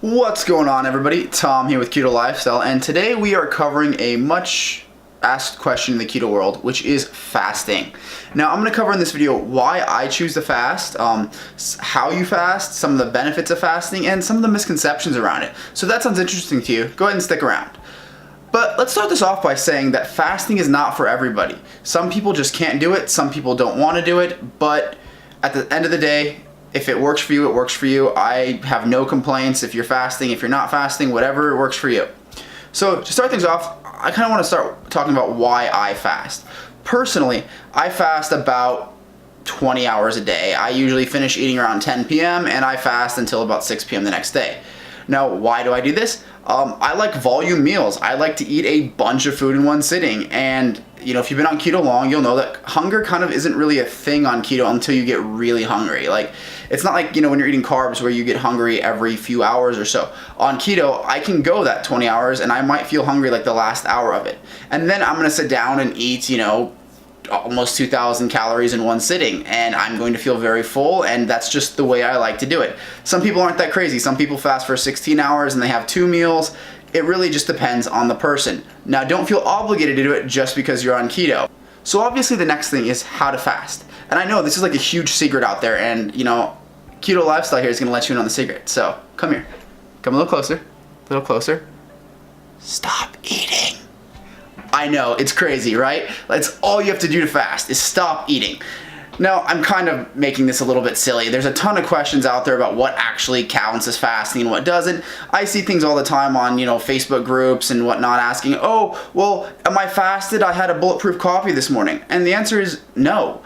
What's going on, everybody? Tom here with Keto Lifestyle, and today we are covering a much asked question in the keto world, which is fasting. Now, I'm going to cover in this video why I choose to fast, how you fast, some of the benefits of fasting, and some of the misconceptions around it. So if that sounds interesting to you, go ahead and stick around. But let's start this off by saying that fasting is not for everybody. Some people just can't do it, some people don't want to do it, but at the end of the day, if it works for you, it works for you. I have no complaints if you're fasting, if you're not fasting, whatever works for you. So to start things off, I kind of want to start talking about why I fast. Personally, I fast about 20 hours a day. I usually finish eating around 10 p.m. and I fast until about 6 p.m. the next day. Now, why do I do this? I like volume meals. I like to eat a bunch of food in one sitting. And, you know, if you've been on keto long, you'll know that hunger kind of isn't really a thing on keto until you get really hungry. Like, it's not like, you know, when you're eating carbs where you get hungry every few hours or so. On keto, I can go that 20 hours and I might feel hungry like the last hour of it. And then I'm going to sit down and eat, you know, almost 2,000 calories in one sitting, and I'm going to feel very full, and that's just the way I like to do it. Some people aren't that crazy. Some people fast for 16 hours and they have 2 meals. It really just depends on the person. Now, don't feel obligated to do it just because you're on keto. So obviously the next thing is how to fast. And I know this is like a huge secret out there, and you know, Keto Lifestyle here is going to let you in on the secret. So come here. Come a little closer. A little closer. Stop eating. I know, it's crazy, right? That's all you have to do to fast, is stop eating. Now, I'm kind of making this a little bit silly. There's a ton of questions out there about what actually counts as fasting and what doesn't. I see things all the time on, you know, Facebook groups and whatnot asking, oh, well, am I fasted? I had a bulletproof coffee this morning. And the answer is no.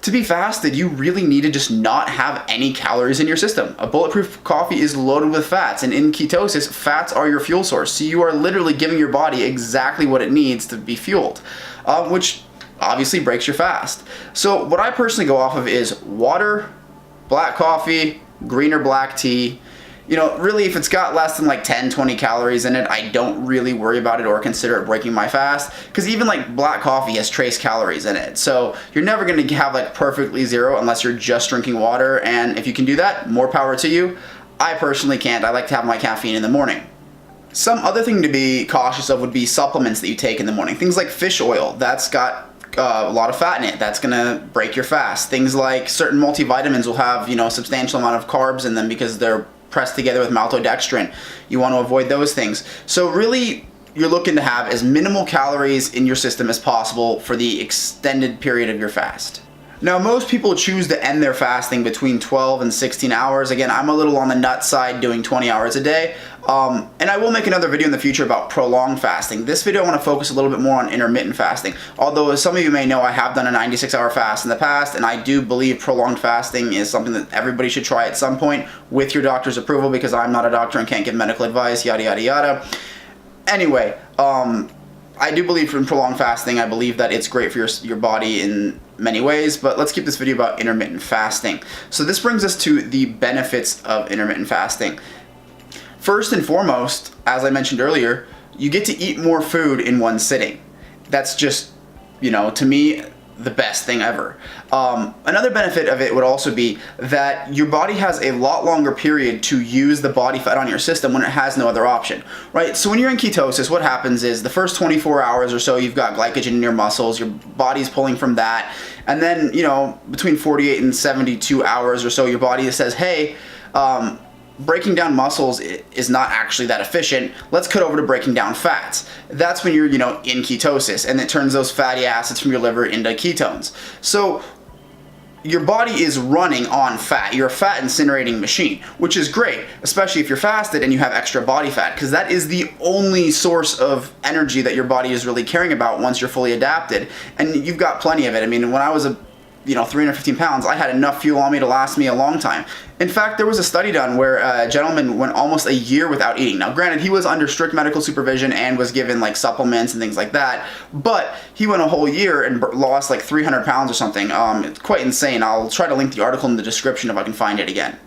To be fasted, you really need to just not have any calories in your system. A bulletproof coffee is loaded with fats, and in ketosis, fats are your fuel source. So you are literally giving your body exactly what it needs to be fueled, which obviously breaks your fast. So what I personally go off of is water, black coffee, green or black tea. You know, really, if it's got less than like 10, 20 calories in it, I don't really worry about it or consider it breaking my fast, because even like black coffee has trace calories in it. So you're never going to have like perfectly zero unless you're just drinking water, and if you can do that, more power to you. I personally can't. I like to have my caffeine in the morning. Some other thing to be cautious of would be supplements that you take in the morning. Things like fish oil, that's got a lot of fat in it. That's gonna break your fast. Things like certain multivitamins will have, you know, a substantial amount of carbs in them because they're pressed together with maltodextrin. You want to avoid those things. So really, you're looking to have as minimal calories in your system as possible for the extended period of your fast. Now, most people choose to end their fasting between 12 and 16 hours. Again, I'm a little on the nut side doing 20 hours a day. And I will make another video in the future about prolonged fasting. This video I want to focus a little bit more on intermittent fasting. Although, as some of you may know, I have done a 96-hour fast in the past, and I do believe prolonged fasting is something that everybody should try at some point with your doctor's approval, because I'm not a doctor and can't give medical advice, yada, yada, yada. Anyway, I do believe in prolonged fasting. I believe that it's great for your body in many ways, but let's keep this video about intermittent fasting. So this brings us to the benefits of intermittent fasting. First and foremost, as I mentioned earlier, you get to eat more food in one sitting. That's just, you know, to me, the best thing ever. Another benefit of it would also be that your body has a lot longer period to use the body fat on your system when it has no other option, right? So when you're in ketosis, what happens is the first 24 hours or so, you've got glycogen in your muscles, your body's pulling from that, and then, you know, between 48 and 72 hours or so, your body says, hey, breaking down muscles is not actually that efficient. Let's cut over to breaking down fats. That's when you're, you know, in ketosis, and it turns those fatty acids from your liver into ketones. So your body is running on fat. You're a fat incinerating machine, which is great, especially if you're fasted and you have extra body fat, because that is the only source of energy that your body is really caring about once you're fully adapted, and you've got plenty of it. I mean, when I was 315 pounds, I had enough fuel on me to last me a long time. In fact, there was a study done where a gentleman went almost a year without eating. Now, granted, he was under strict medical supervision and was given like supplements and things like that, but he went a whole year and lost like 300 pounds or something. It's quite insane. I'll try to link the article in the description if I can find it again.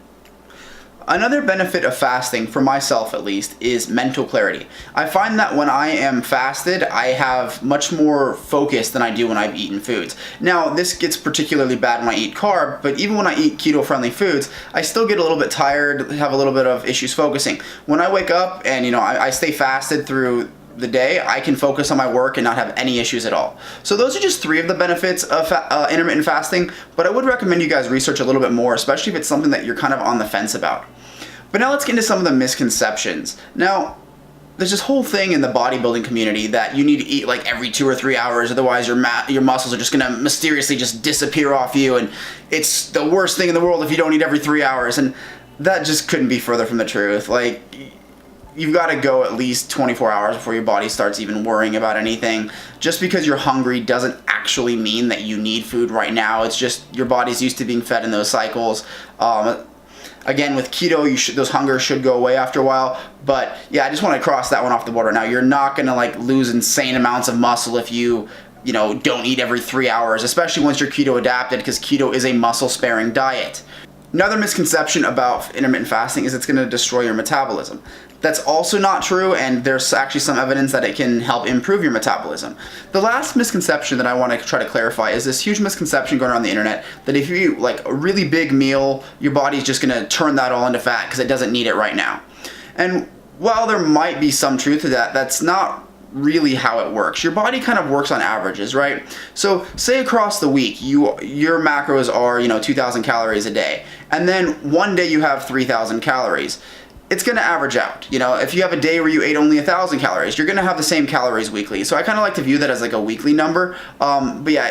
Another benefit of fasting, for myself at least, is mental clarity. I find that when I am fasted, I have much more focus than I do when I've eaten foods. Now, this gets particularly bad when I eat carb, but even when I eat keto-friendly foods, I still get a little bit tired, have a little bit of issues focusing. When I wake up and, I stay fasted through the day, I can focus on my work and not have any issues at all. So those are just 3 of the benefits of intermittent fasting, but I would recommend you guys research a little bit more, especially if it's something that you're kind of on the fence about. But now let's get into some of the misconceptions. Now, there's this whole thing in the bodybuilding community that you need to eat like every 2 or 3 hours, otherwise your muscles are just gonna mysteriously just disappear off you, and it's the worst thing in the world if you don't eat every 3 hours, and that just couldn't be further from the truth. Like, you've got to go at least 24 hours before your body starts even worrying about anything. Just because you're hungry doesn't actually mean that you need food right now. It's just your body's used to being fed in those cycles. Again, with keto, those hungers should go away after a while. But yeah, I just want to cross that one off the border. Now, you're not going to like lose insane amounts of muscle if you don't eat every 3 hours, especially once you're keto adapted, because keto is a muscle sparing diet. Another misconception about intermittent fasting is it's going to destroy your metabolism. That's also not true, and there's actually some evidence that it can help improve your metabolism. The last misconception that I want to try to clarify is this huge misconception going around the internet that if you eat like a really big meal, your body's just going to turn that all into fat because it doesn't need it right now. And while there might be some truth to that, that's not really how it works. Your body kind of works on averages, right? So say across the week your macros are 2,000 calories a day, and then one day you have 3,000 calories. It's going to average out. If you have a day where you ate only 1,000 calories, you're going to have the same calories weekly. So I kind of like to view that as like a weekly number. But yeah,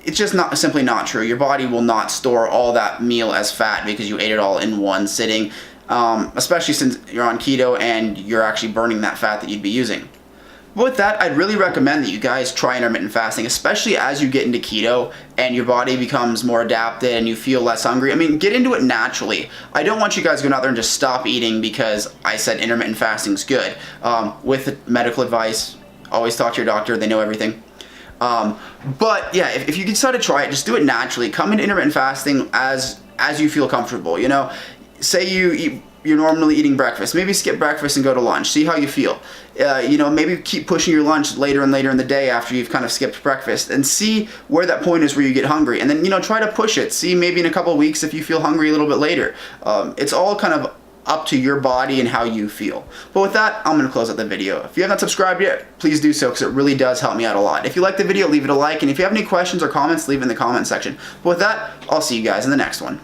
it's just simply not true. Your body will not store all that meal as fat because you ate it all in one sitting, especially since you're on keto and you're actually burning that fat that you'd be using. But with that, I'd really recommend that you guys try intermittent fasting, especially as you get into keto and your body becomes more adapted and you feel less hungry. I mean, get into it naturally. I don't want you guys going out there and just stop eating because I said intermittent fasting is good. With medical advice, always talk to your doctor. They know everything. But yeah, if you decide to try it, just do it naturally. Come into intermittent fasting as you feel comfortable. Say you're normally eating breakfast. Maybe skip breakfast and go to lunch. See how you feel. Maybe keep pushing your lunch later and later in the day after you've kind of skipped breakfast, and see where that point is where you get hungry. And then, try to push it. See maybe in a couple of weeks if you feel hungry a little bit later. It's all kind of up to your body and how you feel. But with that, I'm going to close out the video. If you haven't subscribed yet, please do so because it really does help me out a lot. If you like the video, leave it a like. And if you have any questions or comments, leave it in the comment section. But with that, I'll see you guys in the next one.